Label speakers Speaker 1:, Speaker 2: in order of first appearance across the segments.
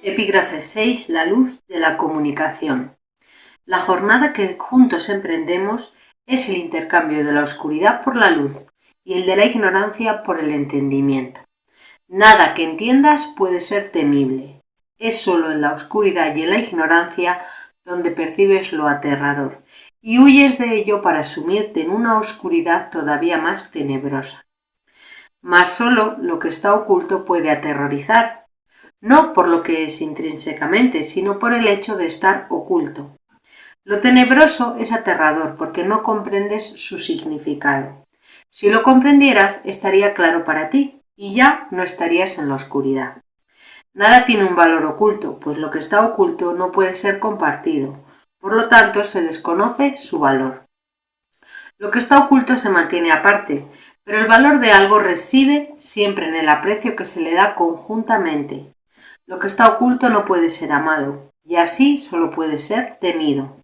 Speaker 1: Epígrafe 6. La luz de la comunicación. La jornada que juntos emprendemos es el intercambio de la oscuridad por la luz y el de la ignorancia por el entendimiento. Nada que entiendas puede ser temible. Es solo en la oscuridad y en la ignorancia donde percibes lo aterrador y huyes de ello para sumirte en una oscuridad todavía más tenebrosa. Mas solo lo que está oculto puede aterrorizar, no por lo que es intrínsecamente, sino por el hecho de estar oculto. Lo tenebroso es aterrador porque no comprendes su significado. Si lo comprendieras, estaría claro para ti y ya no estarías en la oscuridad. Nada tiene un valor oculto, pues lo que está oculto no puede ser compartido. Por lo tanto, se desconoce su valor. Lo que está oculto se mantiene aparte, pero el valor de algo reside siempre en el aprecio que se le da conjuntamente. Lo que está oculto no puede ser amado, y así solo puede ser temido.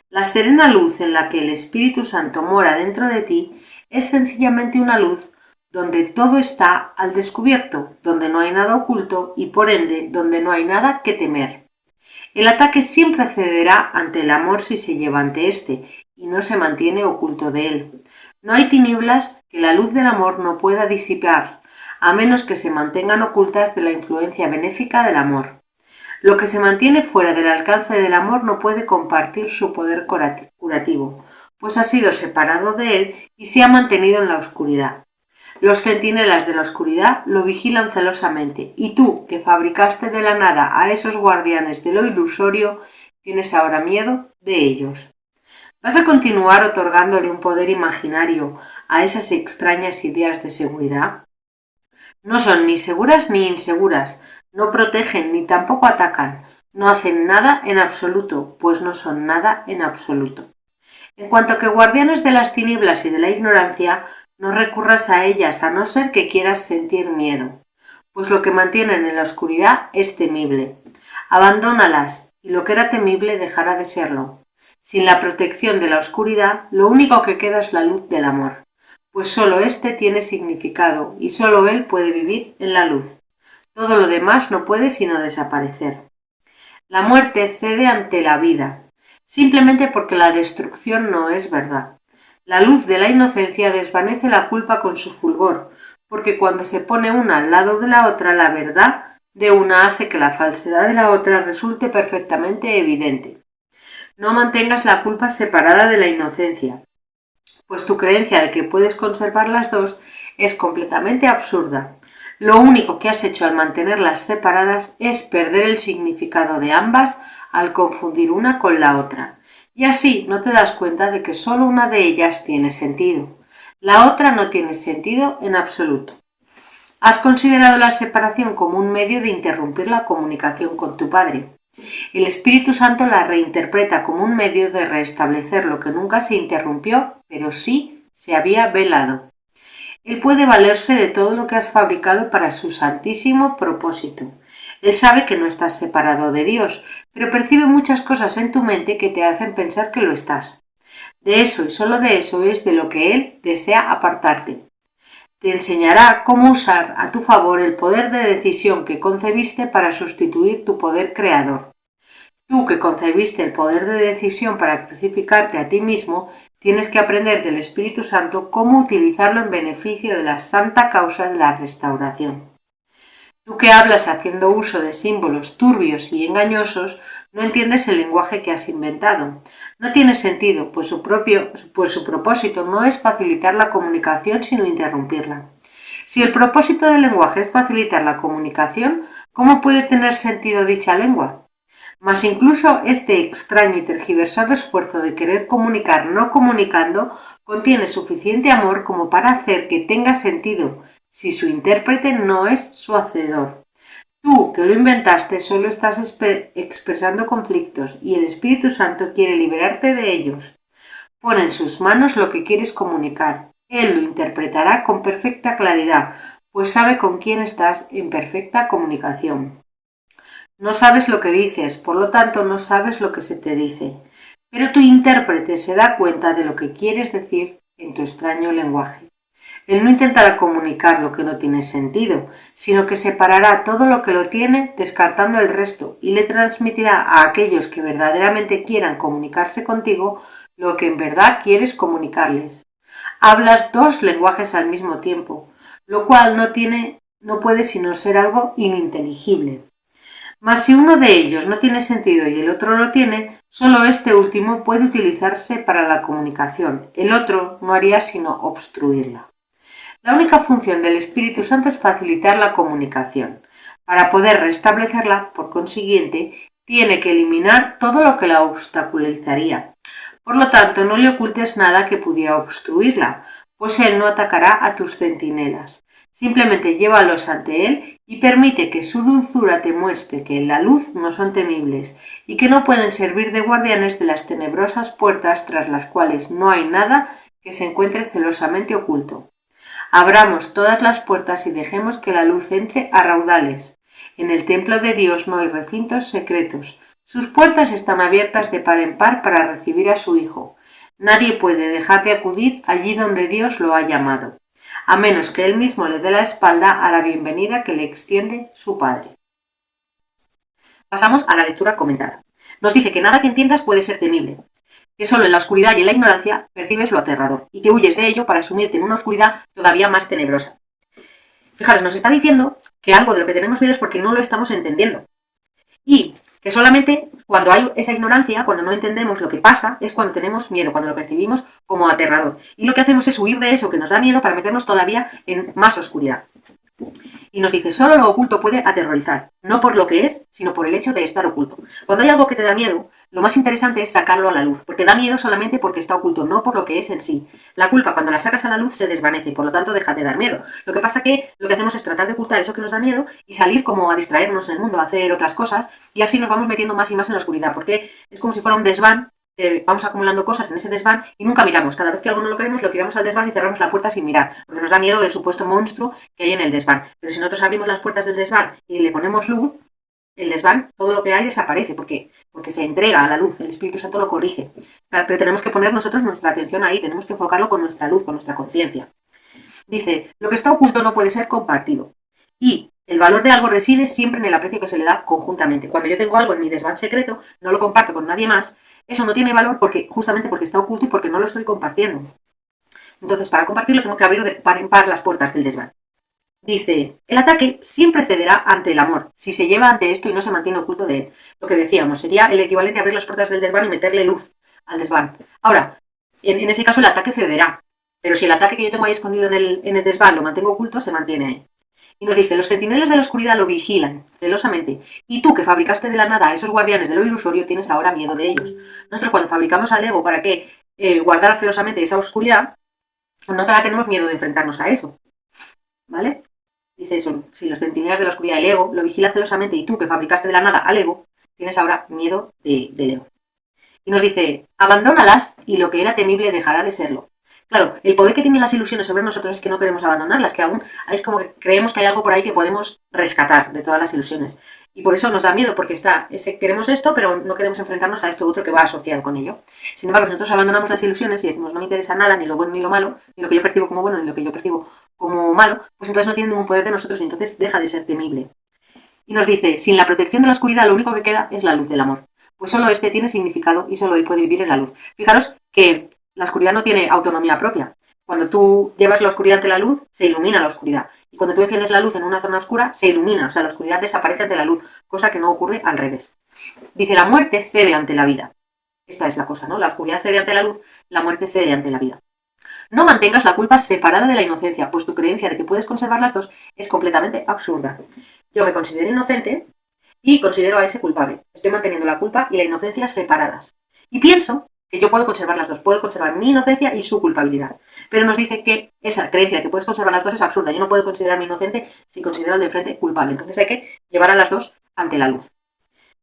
Speaker 1: La serena luz en la que el Espíritu Santo mora dentro de ti es sencillamente una luz donde todo está al descubierto, donde no hay nada oculto y por ende donde no hay nada que temer. El ataque siempre cederá ante el amor si se lleva ante éste y no se mantiene oculto de él. No hay tinieblas que la luz del amor no pueda disipar, a menos que se mantengan ocultas de la influencia benéfica del amor. Lo que se mantiene fuera del alcance del amor no puede compartir su poder curativo, pues ha sido separado de él y se ha mantenido en la oscuridad. Los centinelas de la oscuridad lo vigilan celosamente, y tú, que fabricaste de la nada a esos guardianes de lo ilusorio, tienes ahora miedo de ellos. ¿Vas a continuar otorgándole un poder imaginario a esas extrañas ideas de seguridad? No son ni seguras ni inseguras, no protegen ni tampoco atacan, no hacen nada en absoluto, pues no son nada en absoluto. En cuanto que guardianes de las tinieblas y de la ignorancia, no recurras a ellas a no ser que quieras sentir miedo, pues lo que mantienen en la oscuridad es temible. Abandónalas y lo que era temible dejará de serlo. Sin la protección de la oscuridad, lo único que queda es la luz del amor, pues solo éste tiene significado y solo él puede vivir en la luz. Todo lo demás no puede sino desaparecer. La muerte cede ante la vida, simplemente porque la destrucción no es verdad. La luz de la inocencia desvanece la culpa con su fulgor, porque cuando se pone una al lado de la otra, la verdad de una hace que la falsedad de la otra resulte perfectamente evidente. No mantengas la culpa separada de la inocencia, pues tu creencia de que puedes conservar las dos es completamente absurda. Lo único que has hecho al mantenerlas separadas es perder el significado de ambas al confundir una con la otra, y así no te das cuenta de que solo una de ellas tiene sentido. La otra no tiene sentido en absoluto. Has considerado la separación como un medio de interrumpir la comunicación con tu Padre. El Espíritu Santo la reinterpreta como un medio de restablecer lo que nunca se interrumpió, pero sí se había velado. Él puede valerse de todo lo que has fabricado para su santísimo propósito. Él sabe que no estás separado de Dios, pero percibe muchas cosas en tu mente que te hacen pensar que lo estás. De eso y solo de eso es de lo que Él desea apartarte. Te enseñará cómo usar a tu favor el poder de decisión que concebiste para sustituir tu poder creador. Tú que concebiste el poder de decisión para crucificarte a ti mismo, tienes que aprender del Espíritu Santo cómo utilizarlo en beneficio de la santa causa de la restauración. Tú que hablas haciendo uso de símbolos turbios y engañosos, no entiendes el lenguaje que has inventado. No tiene sentido, pues su propósito no es facilitar la comunicación sino interrumpirla. Si el propósito del lenguaje es facilitar la comunicación, ¿cómo puede tener sentido dicha lengua? Mas incluso este extraño y tergiversado esfuerzo de querer comunicar no comunicando contiene suficiente amor como para hacer que tenga sentido, si su intérprete no es su hacedor. Tú, que lo inventaste, solo estás expresando conflictos y el Espíritu Santo quiere liberarte de ellos. Pon en sus manos lo que quieres comunicar. Él lo interpretará con perfecta claridad, pues sabe con quién estás en perfecta comunicación. No sabes lo que dices, por lo tanto no sabes lo que se te dice, pero tu intérprete se da cuenta de lo que quieres decir en tu extraño lenguaje. Él no intentará comunicar lo que no tiene sentido, sino que separará todo lo que lo tiene, descartando el resto, y le transmitirá a aquellos que verdaderamente quieran comunicarse contigo lo que en verdad quieres comunicarles. Hablas dos lenguajes al mismo tiempo, lo cual no puede sino ser algo ininteligible. Mas si uno de ellos no tiene sentido y el otro lo tiene, solo este último puede utilizarse para la comunicación. El otro no haría sino obstruirla. La única función del Espíritu Santo es facilitar la comunicación. Para poder restablecerla, por consiguiente, tiene que eliminar todo lo que la obstaculizaría. Por lo tanto, no le ocultes nada que pudiera obstruirla, pues él no atacará a tus centinelas. Simplemente llévalos ante él y permite que su dulzura te muestre que en la luz no son temibles y que no pueden servir de guardianes de las tenebrosas puertas tras las cuales no hay nada que se encuentre celosamente oculto. Abramos todas las puertas y dejemos que la luz entre a raudales. En el templo de Dios no hay recintos secretos. Sus puertas están abiertas de par en par para recibir a su Hijo. Nadie puede dejar de acudir allí donde Dios lo ha llamado, a menos que él mismo le dé la espalda a la bienvenida que le extiende su Padre. Pasamos a la lectura comentada. Nos dice que nada que entiendas puede ser temible, que solo en la oscuridad y en la ignorancia percibes lo aterrador, y que huyes de ello para sumirte en una oscuridad todavía más tenebrosa. Fijaros, nos está diciendo que algo de lo que tenemos miedo es porque no lo estamos entendiendo. Y que solamente cuando hay esa ignorancia, cuando no entendemos lo que pasa, es cuando tenemos miedo, cuando lo percibimos como aterrador. Y lo que hacemos es huir de eso que nos da miedo para meternos todavía en más oscuridad. Y nos dice, solo lo oculto puede aterrorizar, no por lo que es, sino por el hecho de estar oculto. Cuando hay algo que te da miedo, lo más interesante es sacarlo a la luz, porque da miedo solamente porque está oculto, no por lo que es en sí. La culpa, cuando la sacas a la luz, se desvanece y por lo tanto deja de dar miedo. Lo que pasa que lo que hacemos es tratar de ocultar eso que nos da miedo y salir como a distraernos en el mundo, a hacer otras cosas, y así nos vamos metiendo más y más en la oscuridad, porque es como si fuera un desván. Vamos acumulando cosas en ese desván y nunca miramos. Cada vez que algo no lo queremos, lo tiramos al desván y cerramos la puerta sin mirar, porque nos da miedo el supuesto monstruo que hay en el desván. Pero si nosotros abrimos las puertas del desván y le ponemos luz, el desván, todo lo que hay desaparece, porque se entrega a la luz, el Espíritu Santo lo corrige. Pero tenemos que poner nosotros nuestra atención ahí, tenemos que enfocarlo con nuestra luz, con nuestra conciencia. Dice, lo que está oculto no puede ser compartido. Y el valor de algo reside siempre en el aprecio que se le da conjuntamente. Cuando yo tengo algo en mi desván secreto, no lo comparto con nadie más, eso no tiene valor justamente porque está oculto y porque no lo estoy compartiendo. Entonces, para compartirlo tengo que abrir de par en par las puertas del desván. Dice, el ataque siempre cederá ante el amor, si se lleva ante esto y no se mantiene oculto de él. Lo que decíamos, sería el equivalente a abrir las puertas del desván y meterle luz al desván. Ahora, en ese caso el ataque cederá, pero si el ataque que yo tengo ahí escondido en el desván lo mantengo oculto, se mantiene ahí. Y nos dice, los centinelas de la oscuridad lo vigilan celosamente, y tú que fabricaste de la nada a esos guardianes de lo ilusorio tienes ahora miedo de ellos. Nosotros cuando fabricamos al ego para que guardara celosamente esa oscuridad, no tenemos miedo de enfrentarnos a eso. ¿Vale? Dice eso, si los centinelas de la oscuridad del ego lo vigila celosamente y tú que fabricaste de la nada al ego, tienes ahora miedo del ego. Y nos dice, abandónalas y lo que era temible dejará de serlo. Claro, el poder que tienen las ilusiones sobre nosotros es que no queremos abandonarlas, que aún es como que creemos que hay algo por ahí que podemos rescatar de todas las ilusiones. Y por eso nos da miedo, porque queremos esto, pero no queremos enfrentarnos a esto otro que va asociado con ello. Sin embargo, nosotros abandonamos las ilusiones y decimos, no me interesa nada, ni lo bueno ni lo malo, ni lo que yo percibo como bueno, ni lo que yo percibo como malo, pues entonces no tiene ningún poder de nosotros y entonces deja de ser temible. Y nos dice, sin la protección de la oscuridad, lo único que queda es la luz del amor. Pues solo este tiene significado y solo él puede vivir en la luz. Fijaros que la oscuridad no tiene autonomía propia. Cuando tú llevas la oscuridad ante la luz, se ilumina la oscuridad. Y cuando tú enciendes la luz en una zona oscura, se ilumina. O sea, la oscuridad desaparece ante la luz, cosa que no ocurre al revés. Dice, la muerte cede ante la vida. Esta es la cosa, ¿no? La oscuridad cede ante la luz, la muerte cede ante la vida. No mantengas la culpa separada de la inocencia, pues tu creencia de que puedes conservar las dos es completamente absurda. Yo me considero inocente y considero a ese culpable. Estoy manteniendo la culpa y la inocencia separadas. Y pienso que yo puedo conservar las dos, puedo conservar mi inocencia y su culpabilidad. Pero nos dice que esa creencia de que puedes conservar las dos es absurda. Yo no puedo considerarme inocente si considero al de enfrente culpable. Entonces hay que llevar a las dos ante la luz.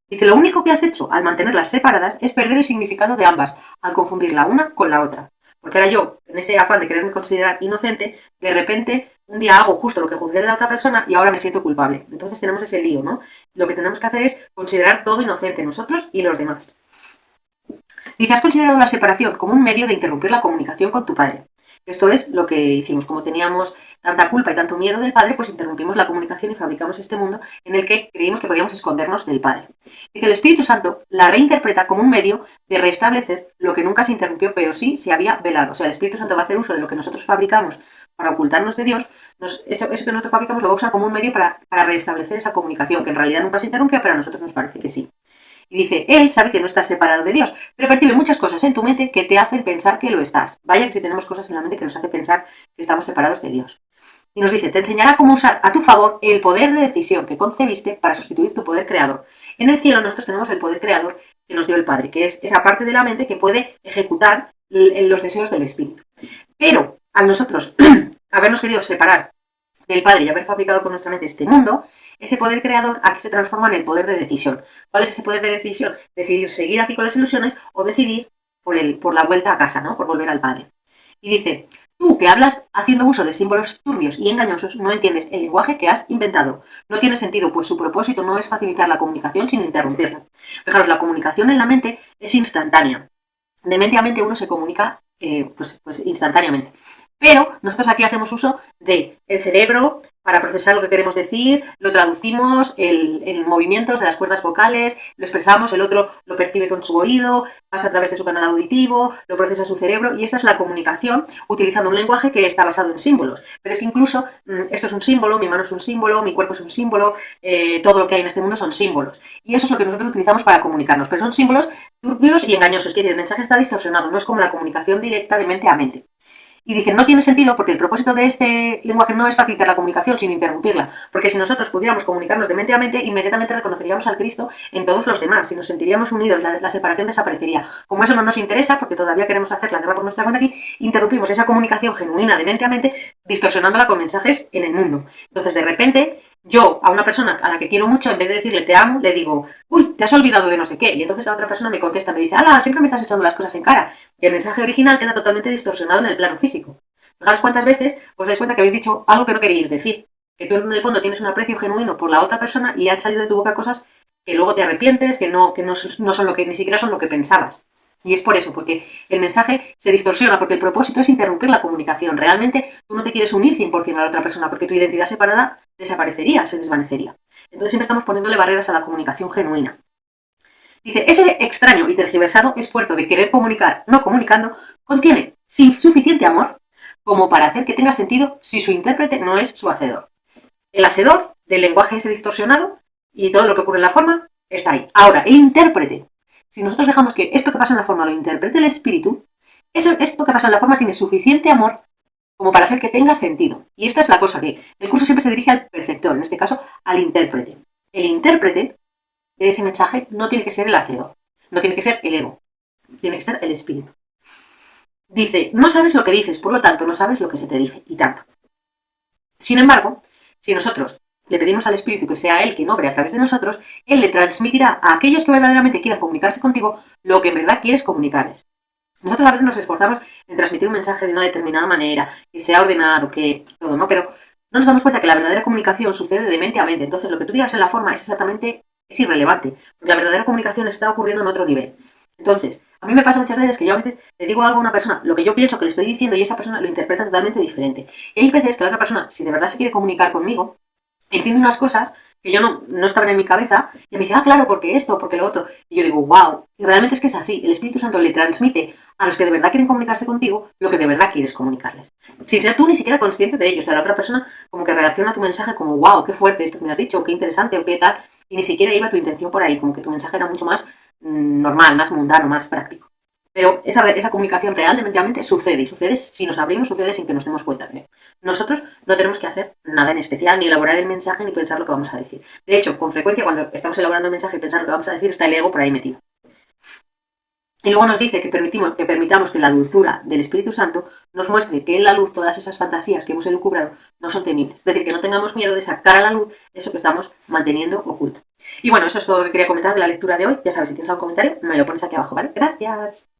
Speaker 1: Dice, lo único que has hecho al mantenerlas separadas es perder el significado de ambas, al confundir la una con la otra. Porque ahora yo, en ese afán de quererme considerar inocente, de repente un día hago justo lo que juzgué de la otra persona y ahora me siento culpable. Entonces tenemos ese lío, ¿no? Lo que tenemos que hacer es considerar todo inocente, nosotros y los demás. Dice, has considerado la separación como un medio de interrumpir la comunicación con tu padre. Esto es lo que hicimos. Como teníamos tanta culpa y tanto miedo del Padre, pues interrumpimos la comunicación y fabricamos este mundo en el que creímos que podíamos escondernos del Padre. Dice, el Espíritu Santo la reinterpreta como un medio de restablecer lo que nunca se interrumpió, pero sí se había velado. O sea, el Espíritu Santo va a hacer uso de lo que nosotros fabricamos para ocultarnos de Dios. Eso que nosotros fabricamos lo va a usar como un medio para restablecer esa comunicación, que en realidad nunca se interrumpió, pero a nosotros nos parece que sí. Y dice, él sabe que no estás separado de Dios, pero percibe muchas cosas en tu mente que te hacen pensar que lo estás. Vaya que si tenemos cosas en la mente que nos hace pensar que estamos separados de Dios. Y nos dice, te enseñará cómo usar a tu favor el poder de decisión que concebiste para sustituir tu poder creador. En el cielo nosotros tenemos el poder creador que nos dio el Padre, que es esa parte de la mente que puede ejecutar los deseos del Espíritu. Pero al nosotros habernos querido separar del Padre y haber fabricado con nuestra mente este mundo, ese poder creador aquí se transforma en el poder de decisión. ¿Cuál es ese poder de decisión? Decidir seguir aquí con las ilusiones o decidir por la vuelta a casa, ¿no? Por volver al Padre. Y dice, tú que hablas haciendo uso de símbolos turbios y engañosos, no entiendes el lenguaje que has inventado. No tiene sentido, pues su propósito no es facilitar la comunicación, sino interrumpirla. Fijaros, la comunicación en la mente es instantánea. De mente a mente uno se comunica pues instantáneamente. Pero nosotros aquí hacemos uso del cerebro para procesar lo que queremos decir, lo traducimos en movimientos de las cuerdas vocales, lo expresamos, el otro lo percibe con su oído, pasa a través de su canal auditivo, lo procesa su cerebro y esta es la comunicación utilizando un lenguaje que está basado en símbolos. Pero es que incluso esto es un símbolo, mi mano es un símbolo, mi cuerpo es un símbolo, todo lo que hay en este mundo son símbolos. Y eso es lo que nosotros utilizamos para comunicarnos, pero son símbolos turbios y engañosos, quiere decir, el mensaje está distorsionado, no es como la comunicación directa de mente a mente. Y dicen, no tiene sentido porque el propósito de este lenguaje no es facilitar la comunicación, sino interrumpirla. Porque si nosotros pudiéramos comunicarnos de mente a mente, inmediatamente reconoceríamos al Cristo en todos los demás y nos sentiríamos unidos, la separación desaparecería. Como eso no nos interesa, porque todavía queremos hacer la guerra por nuestra cuenta aquí, interrumpimos esa comunicación genuina de mente a mente, distorsionándola con mensajes en el mundo. Entonces, de repente, yo a una persona a la que quiero mucho, en vez de decirle te amo, le digo, uy, te has olvidado de no sé qué. Y entonces la otra persona me contesta, me dice, ala, siempre me estás echando las cosas en cara. Y el mensaje original queda totalmente distorsionado en el plano físico. Fijaros cuántas veces os dais cuenta que habéis dicho algo que no queríais decir. Que tú en el fondo tienes un aprecio genuino por la otra persona y han salido de tu boca cosas que luego te arrepientes, que no son lo que, ni siquiera son lo que pensabas. Y es por eso, porque el mensaje se distorsiona, porque el propósito es interrumpir la comunicación. Realmente tú no te quieres unir 100% a la otra persona, porque tu identidad separada desaparecería, se desvanecería. Entonces siempre estamos poniéndole barreras a la comunicación genuina. Dice, ese extraño y tergiversado esfuerzo de querer comunicar, no comunicando, contiene suficiente amor como para hacer que tenga sentido si su intérprete no es su hacedor. El hacedor del lenguaje ese distorsionado y todo lo que ocurre en la forma está ahí. Ahora, el intérprete. Si nosotros dejamos que esto que pasa en la forma lo interprete el espíritu, esto que pasa en la forma tiene suficiente amor como para hacer que tenga sentido. Y esta es la cosa, que el curso siempre se dirige al perceptor, en este caso al intérprete. El intérprete de ese mensaje no tiene que ser el hacedor, no tiene que ser el ego, tiene que ser el espíritu. Dice, no sabes lo que dices, por lo tanto no sabes lo que se te dice, y tanto. Sin embargo, si nosotros le pedimos al Espíritu que sea Él quien obre a través de nosotros, Él le transmitirá a aquellos que verdaderamente quieran comunicarse contigo lo que en verdad quieres comunicarles. Nosotros a veces nos esforzamos en transmitir un mensaje de una determinada manera, que sea ordenado, que todo, ¿no? Pero no nos damos cuenta que la verdadera comunicación sucede de mente a mente. Entonces lo que tú digas en la forma es irrelevante, porque la verdadera comunicación está ocurriendo en otro nivel. Entonces, a mí me pasa muchas veces que yo a veces le digo algo a una persona, lo que yo pienso que le estoy diciendo y esa persona lo interpreta totalmente diferente. Y hay veces que la otra persona, si de verdad se quiere comunicar conmigo, entiende unas cosas que yo no estaban en mi cabeza y me dice, claro, porque esto, porque lo otro. Y yo digo, wow, y realmente es que es así. El Espíritu Santo le transmite a los que de verdad quieren comunicarse contigo lo que de verdad quieres comunicarles. Sin ser tú ni siquiera consciente de ello. O sea, la otra persona como que reacciona a tu mensaje como, wow, qué fuerte esto que me has dicho, qué interesante o qué tal. Y ni siquiera iba tu intención por ahí, como que tu mensaje era mucho más normal, más mundano, más práctico. Pero esa comunicación real de mente a mente sucede, y sucede si nos abrimos, sucede sin que nos demos cuenta. Nosotros no tenemos que hacer nada en especial, ni elaborar el mensaje, ni pensar lo que vamos a decir. De hecho, con frecuencia cuando estamos elaborando el mensaje y pensar lo que vamos a decir, está el ego por ahí metido. Y luego nos dice que permitamos que la dulzura del Espíritu Santo nos muestre que en la luz todas esas fantasías que hemos elucubrado no son temibles. Es decir, que no tengamos miedo de sacar a la luz eso que estamos manteniendo oculto. Y bueno, eso es todo lo que quería comentar de la lectura de hoy. Ya sabes, si tienes algún comentario, me lo pones aquí abajo, ¿vale? Gracias.